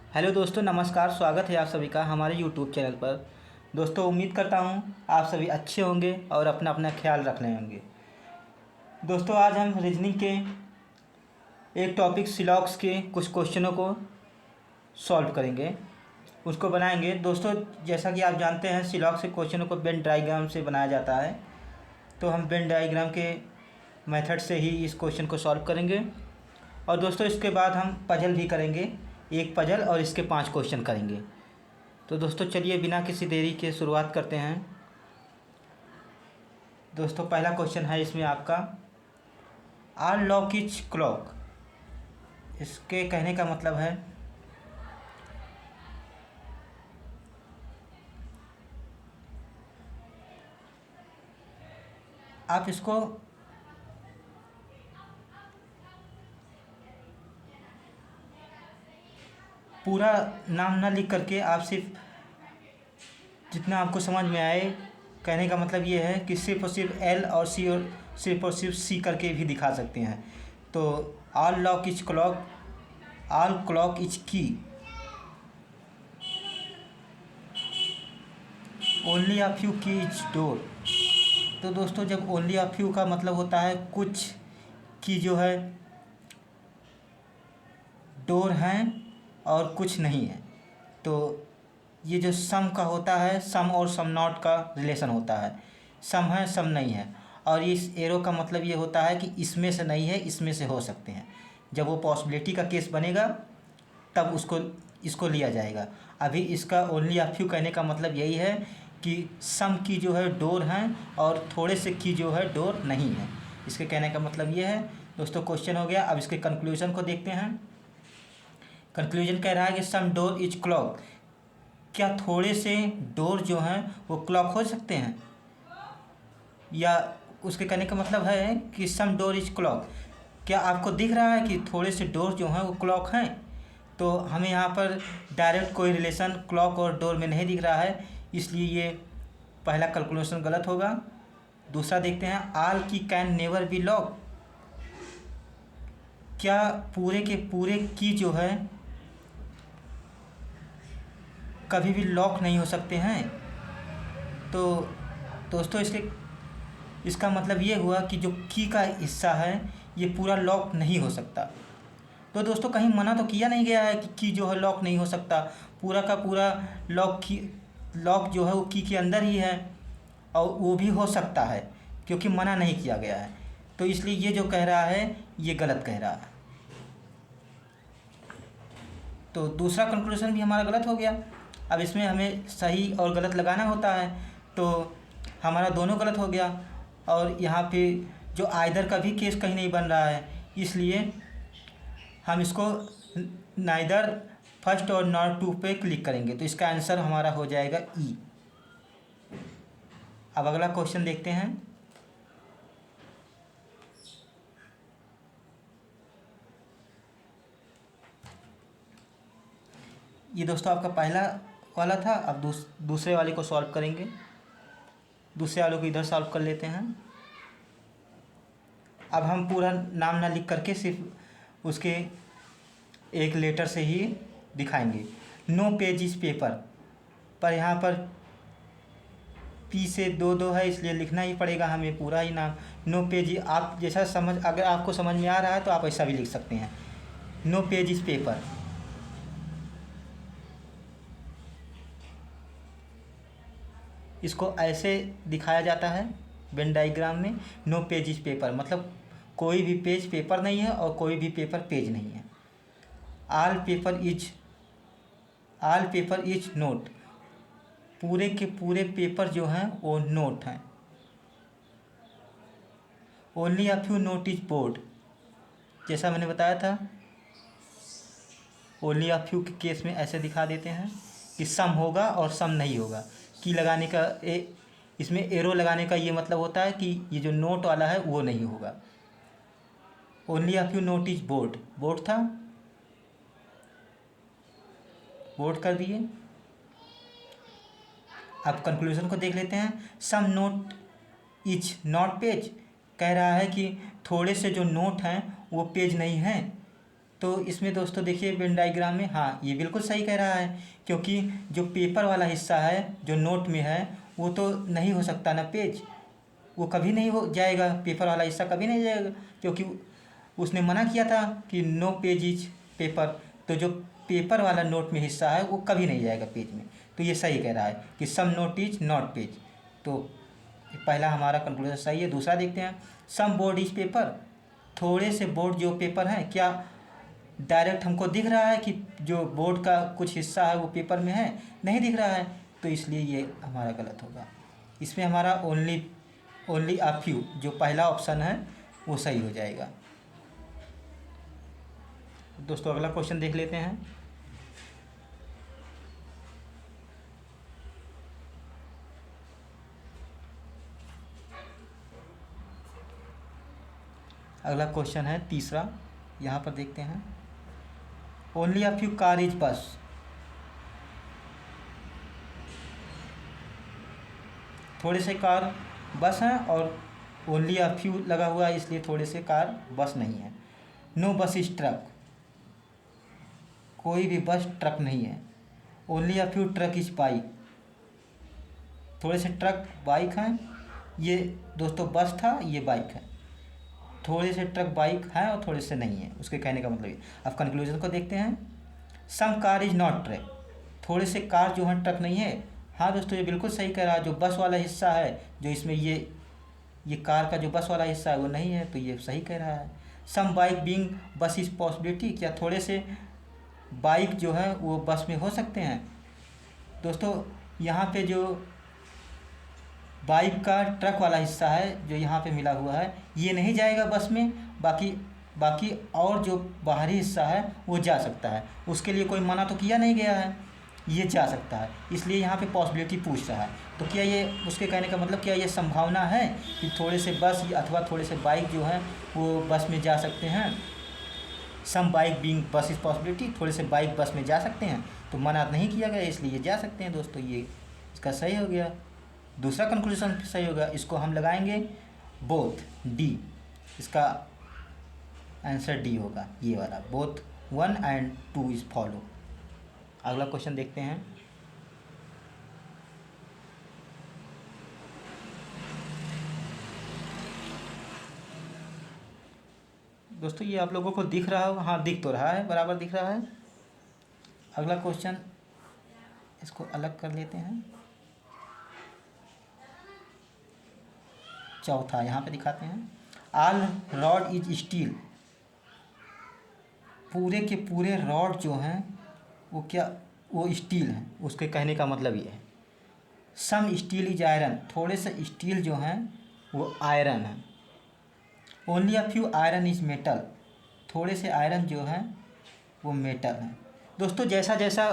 Hello दोस्तों, नमस्कार। स्वागत है आप सभी का हमारे यूट्यूब चैनल पर। दोस्तों, उम्मीद करता हूँ आप सभी अच्छे होंगे और अपना अपना ख्याल रख रहे होंगे। दोस्तों, आज हम रीजनिंग के एक टॉपिक सिलॉक्स के कुछ क्वेश्चनों को सॉल्व करेंगे, उसको बनाएंगे। दोस्तों, जैसा कि आप जानते हैं, सिलॉक्स के क्वेश्चनों को वेन डायग्राम से बनाया जाता है, तो हम वेन डायग्राम के मेथड से ही इस क्वेश्चन को सॉल्व करेंगे। और दोस्तों, इसके बाद हम पजल भी करेंगे, एक पजल और इसके 5 क्वेश्चन करेंगे। तो दोस्तों, चलिए बिना किसी देरी के शुरुआत करते हैं। दोस्तों, पहला क्वेश्चन है इसमें आपका, आल लॉक इज क्लॉक। इसके कहने का मतलब है आप इसको पूरा नाम ना लिख करके आप सिर्फ जितना आपको समझ में आए, कहने का मतलब ये है कि सिर्फ और सिर्फ एल और सी और सिर्फ और सिर्फ सी करके भी दिखा सकते हैं। तो all lock is clock, all clock is key, only a few key is door. तो दोस्तों, जब ओनली अ फ्यू का मतलब होता है कुछ की जो है डोर हैं और कुछ नहीं है, तो ये जो सम का होता है, सम और सम नॉट का रिलेशन होता है। सम है, सम नहीं है। और इस एरो का मतलब ये होता है कि इसमें से नहीं है, इसमें से हो सकते हैं। जब वो पॉसिबिलिटी का केस बनेगा तब इसको लिया जाएगा। अभी इसका ओनली अ फ्यू कहने का मतलब यही है कि सम की जो है डोर हैं और थोड़े से की जो है डोर नहीं है। इसके कहने का मतलब ये है। दोस्तों, क्वेश्चन हो गया। अब इसके कंक्लूजन को देखते हैं। कंक्लूजन कह रहा है कि सम डोर इज क्लॉक। क्या थोड़े से डोर जो हैं वो क्लॉक हो सकते हैं? या उसके कहने का मतलब है कि सम डोर इज क्लॉक, क्या आपको दिख रहा है कि थोड़े से डोर जो हैं वो क्लॉक हैं? तो हमें यहाँ पर डायरेक्ट कोई रिलेशन क्लॉक और डोर में नहीं दिख रहा है, इसलिए ये पहला कैलकुलेशन गलत होगा। दूसरा देखते हैं, आल की कैन नेवर बी लॉक। क्या पूरे के पूरे की जो है कभी भी लॉक नहीं हो सकते हैं? तो दोस्तों, इसका मतलब ये हुआ कि जो की का हिस्सा है ये पूरा लॉक नहीं हो सकता। तो दोस्तों, कहीं मना तो किया नहीं गया है कि की जो है लॉक नहीं हो सकता। पूरा का पूरा लॉक जो है वो की के अंदर ही है, और वो भी हो सकता है क्योंकि मना नहीं किया गया है। तो इसलिए ये जो कह रहा है ये गलत कह रहा है। तो दूसरा कंक्लूजन भी हमारा गलत हो गया। अब इसमें हमें सही और गलत लगाना होता है, तो हमारा दोनों गलत हो गया। और यहाँ पे जो आइदर का भी केस कहीं नहीं बन रहा है, इसलिए हम इसको नाइदर फर्स्ट और नॉट टू पे क्लिक करेंगे। तो इसका आंसर हमारा हो जाएगा ई। अब अगला क्वेश्चन देखते हैं। ये दोस्तों आपका पहला वाला था। अब दूसरे वाले को सॉल्व करेंगे। दूसरे वाले को इधर सॉल्व कर लेते हैं। अब हम पूरा नाम ना लिख करके सिर्फ उसके एक लेटर से ही दिखाएंगे। नो पेज इज पेपर, पर यहाँ पर पी से दो है, इसलिए लिखना ही पड़ेगा हमें पूरा ही नाम। नो पेज, आप जैसा अगर आपको समझ में आ रहा है तो आप ऐसा भी लिख सकते हैं। No page is paper. इसको ऐसे दिखाया जाता है वेन डायग्राम में। नो पेज इज पेपर मतलब कोई भी पेज पेपर नहीं है और कोई भी पेपर पेज नहीं है। आल पेपर इज नोट, पूरे के पूरे पेपर जो हैं वो नोट हैं। Only a few note is board, जैसा मैंने बताया था, ओनली अ फ्यू के केस में ऐसे दिखा देते हैं कि सम होगा और सम नहीं होगा। की लगाने का इसमें एरो लगाने का ये मतलब होता है कि ये जो नोट वाला है वो नहीं होगा। Only a few note is board, board था, बोर्ड कर दिए। अब कंक्लूजन को देख लेते हैं। सम नोट इज नॉट पेज, कह रहा है कि थोड़े से जो नोट हैं वो पेज नहीं हैं। तो इसमें दोस्तों देखिए वेन डायग्राम में, हाँ ये बिल्कुल सही कह रहा है, क्योंकि जो पेपर वाला हिस्सा है जो नोट में है वो तो नहीं हो सकता ना पेज, वो कभी नहीं हो जाएगा, पेपर वाला हिस्सा कभी नहीं जाएगा, क्योंकि उसने मना किया था कि नो पेज इज पेपर। तो जो पेपर वाला नोट में हिस्सा है वो कभी नहीं जाएगा पेज में। तो ये सही कह रहा है कि सम नोट इज नॉट पेज। तो पहला हमारा कंक्लूजन सही है। दूसरा देखते हैं, सम बोर्ड इज पेपर, थोड़े से बोर्ड जो पेपर हैं, क्या डायरेक्ट हमको दिख रहा है कि जो बोर्ड का कुछ हिस्सा है वो पेपर में है? नहीं दिख रहा है, तो इसलिए ये हमारा गलत होगा। इसमें हमारा ओनली अ फ्यू जो पहला ऑप्शन है वो सही हो जाएगा। दोस्तों अगला क्वेश्चन देख लेते हैं। अगला क्वेश्चन है तीसरा, यहाँ पर देखते हैं, only a few car is बस, थोड़े से कार बस हैं और ओनली अ फ्यू लगा हुआ है, इसलिए थोड़े से कार बस नहीं है। नो बस इज ट्रक, कोई भी बस ट्रक नहीं है। Only a few truck is bike, थोड़े से ट्रक बाइक हैं। ये दोस्तों बस था, ये बाइक है। थोड़े से ट्रक बाइक हैं और थोड़े से नहीं है, उसके कहने का मतलब ये। अब कंक्लूजन को देखते हैं, सम कार इज नॉट ट्रक, थोड़े से कार जो हैं ट्रक नहीं है। हाँ दोस्तों ये बिल्कुल सही कह रहा है, जो बस वाला हिस्सा है जो इसमें ये कार का जो बस वाला हिस्सा है वो नहीं है, तो ये सही कह रहा है। सम बाइक बीइंग बस इज पॉसिबिलिटी, क्या थोड़े से बाइक जो है वो बस में हो सकते हैं? दोस्तों यहाँ पे जो बाइक का ट्रक वाला हिस्सा है जो यहाँ पे मिला हुआ है ये नहीं जाएगा बस में, बाकी और जो बाहरी हिस्सा है वो जा सकता है, उसके लिए कोई मना तो किया नहीं गया है, ये जा सकता है, इसलिए यहाँ पे पॉसिबिलिटी पूछ रहा है। तो क्या ये, उसके कहने का मतलब क्या ये संभावना है कि थोड़े से बस अथवा थोड़े से बाइक जो है वो बस में जा सकते हैं? Some bike being bus is possibility, थोड़े से बाइक बस में जा सकते हैं, तो मना नहीं किया गया इसलिए ये जा सकते हैं। दोस्तों ये इसका सही हो गया, दूसरा कंक्लूजन सही होगा। इसको हम लगाएंगे बोथ, डी, इसका आंसर डी होगा, ये वाला, बोथ 1 and 2 इज फॉलो। अगला क्वेश्चन देखते हैं, दोस्तों ये आप लोगों को दिख रहा हो, हाँ दिख तो रहा है, बराबर दिख रहा है। अगला क्वेश्चन, इसको अलग कर लेते हैं, चौथा यहाँ पे दिखाते हैं, ऑल रॉड इज स्टील, पूरे के पूरे रॉड जो हैं वो क्या, वो स्टील हैं, उसके कहने का मतलब ये है। सम स्टील इज आयरन, थोड़े से स्टील जो हैं वो आयरन है। Only a few iron is metal, थोड़े से आयरन जो हैं वो मेटल हैं। दोस्तों जैसा जैसा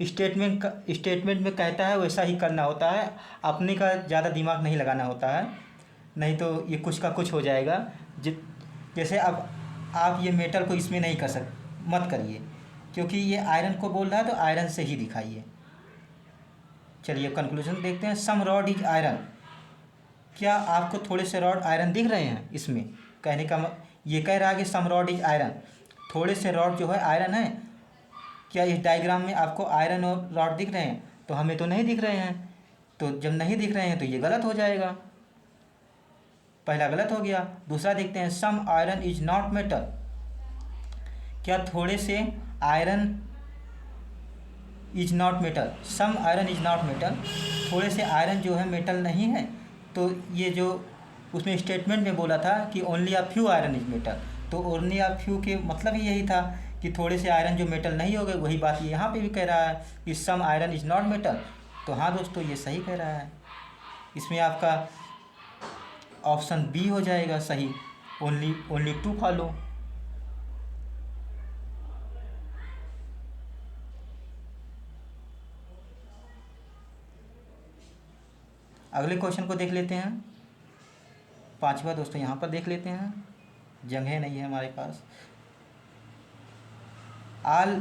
स्टेटमेंट में कहता है वैसा ही करना होता है, अपने का ज़्यादा दिमाग नहीं लगाना होता है, नहीं तो ये कुछ का कुछ हो जाएगा। जैसे अब आप ये मेटल को इसमें नहीं कर मत करिए, क्योंकि ये आयरन को बोल रहा है तो आयरन से ही दिखाइए। चलिए कंक्लूजन देखते हैं, सम रॉड इज आयरन, क्या आपको थोड़े से रॉड आयरन दिख रहे हैं? इसमें कहने का ये कह रहा है कि सम रॉड इज आयरन, थोड़े से रॉड जो है आयरन है। क्या इस डायग्राम में आपको आयरन और रॉड दिख रहे हैं? तो हमें तो नहीं दिख रहे हैं, तो जब नहीं दिख रहे हैं तो ये गलत हो जाएगा, पहला गलत हो गया। दूसरा देखते हैं, some iron is not metal, क्या थोड़े से iron is not metal, some iron is not metal, थोड़े से आयरन जो है मेटल नहीं है। तो ये जो उसमें स्टेटमेंट में बोला था कि only a few iron is metal, तो ओनली अ फ्यू के मतलब ही यही था कि थोड़े से आयरन जो मेटल नहीं हो गए, वही बात ये यहाँ पे भी कह रहा है कि सम आयरन इज नॉट मेटल। तो हाँ दोस्तों ये सही कह रहा है, इसमें आपका ऑप्शन बी हो जाएगा सही, ओनली 2 फॉलो। अगले क्वेश्चन को देख लेते हैं, पांचवा दोस्तों यहाँ पर देख लेते हैं, जगह नहीं है हमारे पास। ऑल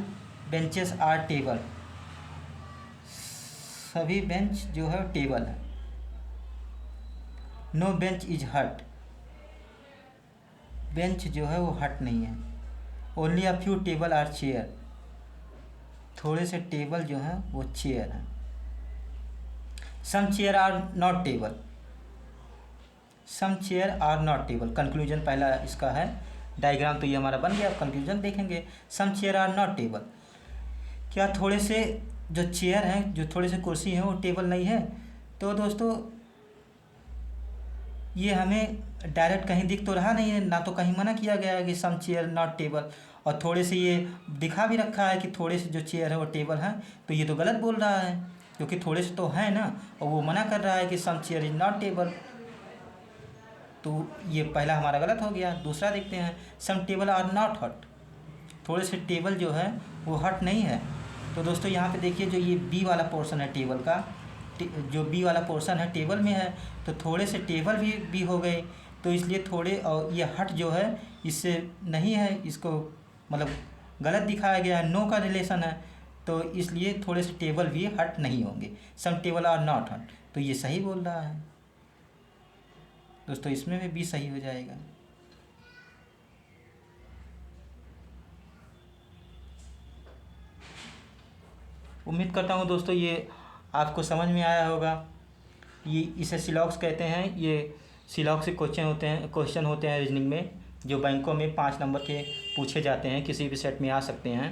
बेंचेस आर टेबल, सभी बेंच जो है टेबल है। No bench is hut, bench जो है वो हट नहीं है। Only a few table are chair, थोड़े से टेबल जो हैं वो चेयर हैं। Some chair are not table, some chair are not table. Conclusion पहला इसका है, डायग्राम तो ये हमारा बन गया, कंक्लूजन देखेंगे। सम चेयर आर नॉट टेबल, क्या थोड़े से जो चेयर हैं, जो थोड़े से कुर्सी हैं वो टेबल नहीं है? तो दोस्तों ये हमें डायरेक्ट कहीं दिख तो रहा नहीं है, ना तो कहीं मना किया गया है कि सम चेयर नॉट टेबल, और थोड़े से ये दिखा भी रखा है कि थोड़े से जो चेयर है वो टेबल है। तो ये तो गलत बोल रहा है, क्योंकि थोड़े से तो है ना, और वो मना कर रहा है कि सम चेयर इज नॉट टेबल। तो ये पहला हमारा गलत हो गया। दूसरा देखते हैं, सम टेबल आर नॉट हट, थोड़े से टेबल जो है वो हट नहीं है। तो दोस्तों यहाँ पे देखिए, जो ये बी वाला पोर्शन है टेबल का, जो बी वाला पोर्शन है टेबल में है, तो थोड़े से टेबल भी हो गए, तो इसलिए थोड़े और ये हट जो है इससे नहीं है, इसको मतलब गलत दिखाया गया है, नो का रिलेशन है, तो इसलिए थोड़े से टेबल भी हट नहीं होंगे। सम टेबल आर नॉट हट, तो ये सही बोल रहा है दोस्तों, इसमें भी बी सही हो जाएगा। उम्मीद करता हूँ दोस्तों ये आपको समझ में आया होगा। ये इसे सिलॉक्स कहते हैं। ये सिलॉक्स से क्वेश्चन होते हैं रीजनिंग में, जो बैंकों में 5 नंबर के पूछे जाते हैं, किसी भी सेट में आ सकते हैं।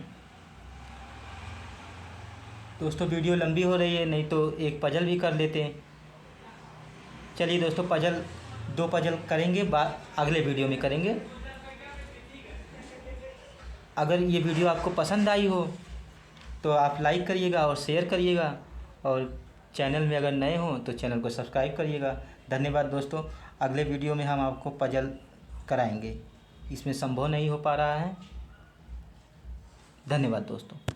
दोस्तों वीडियो लंबी हो रही है, नहीं तो एक पजल भी कर लेते हैं। चलिए दोस्तों, 2 पजल करेंगे, अगले वीडियो में करेंगे। अगर ये वीडियो आपको पसंद आई हो तो आप लाइक करिएगा और शेयर करिएगा, और चैनल में अगर नए हों तो चैनल को सब्सक्राइब करिएगा। धन्यवाद दोस्तों। अगले वीडियो में हम आपको पजल कराएंगे, इसमें संभव नहीं हो पा रहा है। धन्यवाद दोस्तों।